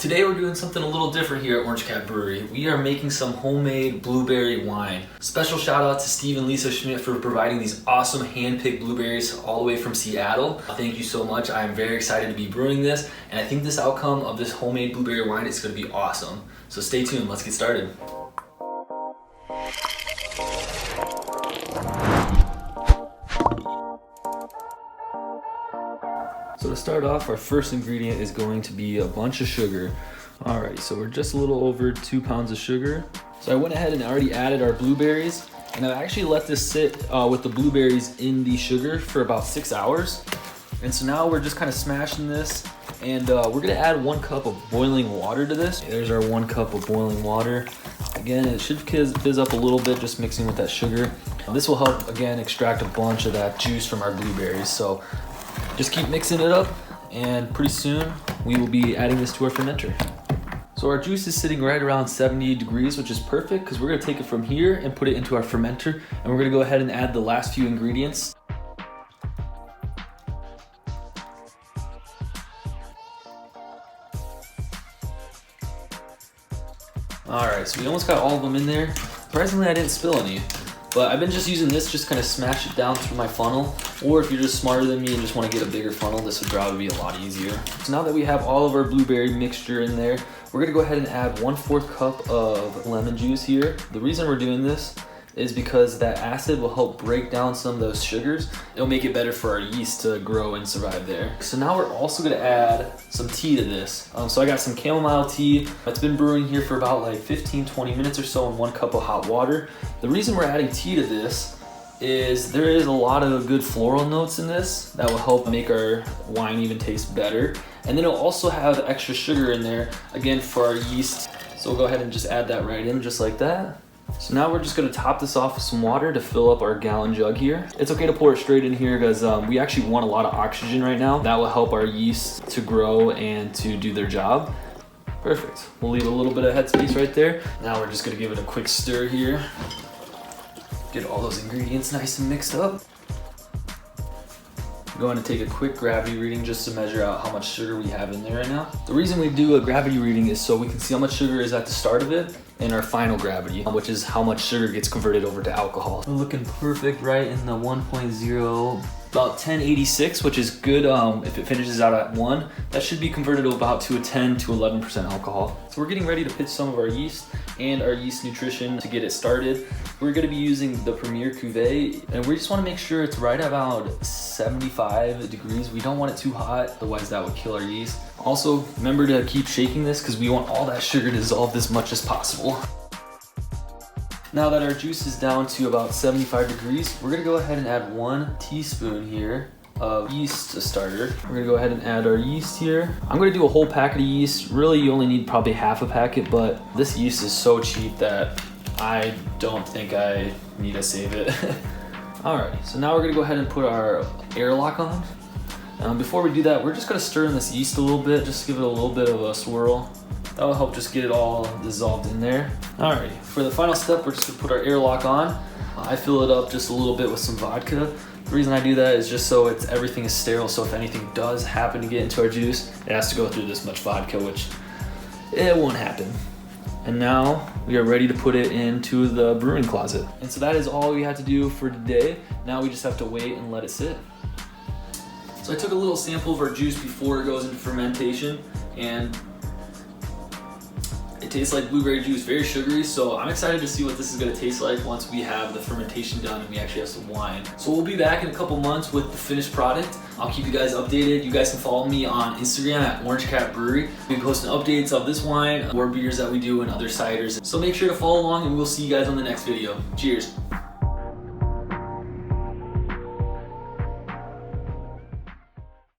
Today we're doing something a little different here at Orange Cat Brewery. We are making some homemade blueberry wine. Special shout out to Steve and Lisa Schmidt for providing these awesome hand-picked blueberries all the way from Seattle. Thank you so much. I am very excited to be brewing this, and I think this outcome of this homemade blueberry wine is going to be awesome. So stay tuned, let's get started. So to start off, our first ingredient is going to be a bunch of sugar. Alright, so we're just a little over 2 pounds of sugar. So I went ahead and already added our blueberries, and I actually let this sit with the blueberries in the sugar for about 6 hours. And so now we're just kind of smashing this, and we're gonna add 1 cup of boiling water to this. There's our 1 cup of boiling water. Again, it should fizz up a little bit just mixing with that sugar. This will help, again, extract a bunch of that juice from our blueberries. So just keep mixing it up, and pretty soon we will be adding this to our fermenter. So our juice is sitting right around 70 degrees, which is perfect because we're gonna take it from here and put it into our fermenter, and we're gonna go ahead and add the last few ingredients. Alright, so we almost got all of them in there. Surprisingly, I didn't spill any. But I've been just using this, just kind of smash it down through my funnel. Or if you're just smarter than me and just want to get a bigger funnel, this would probably be a lot easier. So now that we have all of our blueberry mixture in there, we're gonna go ahead and add 1/4 cup of lemon juice here. The reason we're doing this is because that acid will help break down some of those sugars. It'll make it better for our yeast to grow and survive there. So now we're also gonna add some tea to this. So I got some chamomile tea. It's been brewing here for about like 15-20 minutes or so in 1 cup of hot water. The reason we're adding tea to this is there is a lot of good floral notes in this that will help make our wine even taste better. And then it'll also have extra sugar in there, again, for our yeast. So we'll go ahead and just add that right in, just like that. So now we're just gonna top this off with some water to fill up our gallon jug here. It's okay to pour it straight in here because we actually want a lot of oxygen right now. That will help our yeast to grow and to do their job. Perfect. We'll leave a little bit of headspace right there. Now we're just gonna give it a quick stir here. Get all those ingredients nice and mixed up. I'm going to take a quick gravity reading just to measure out how much sugar we have in there right now. The reason we do a gravity reading is so we can see how much sugar is at the start of it and our final gravity, which is how much sugar gets converted over to alcohol. We're looking perfect right in the 1.0, about 1086, which is good if it finishes out at 1. That should be converted about to a 10 to 11% alcohol. So we're getting ready to pitch some of our yeast and our yeast nutrition to get it started. We're gonna be using the Premier Cuvée, and we just wanna make sure it's right about 75 degrees. We don't want it too hot, otherwise that would kill our yeast. Also, remember to keep shaking this because we want all that sugar dissolved as much as possible. Now that our juice is down to about 75 degrees, we're gonna go ahead and add 1 teaspoon here of yeast starter. We're gonna go ahead and add our yeast here. I'm gonna do a whole packet of yeast. Really, you only need probably half a packet, but this yeast is so cheap that I don't think I need to save it. Alright, so now we're gonna go ahead and put our airlock on. Before we do that, we're just gonna stir in this yeast a little bit, just to give it a little bit of a swirl. That will help just get it all dissolved in there. Alright, for the final step, we're just gonna put our airlock on. I fill it up just a little bit with some vodka. The reason I do that is just so everything is sterile, so if anything does happen to get into our juice, it has to go through this much vodka, which it won't happen. And now we are ready to put it into the brewing closet. And so that is all we had to do for today. Now we just have to wait and let it sit. So I took a little sample of our juice before it goes into fermentation, and it tastes like blueberry juice, very sugary, so I'm excited to see what this is gonna taste like once we have the fermentation done and we actually have some wine. So we'll be back in a couple months with the finished product. I'll keep you guys updated. You guys can follow me on Instagram at Orange Cat Brewery. We'll be posting updates of this wine, more beers that we do, and other ciders. So make sure to follow along, and we'll see you guys on the next video. Cheers.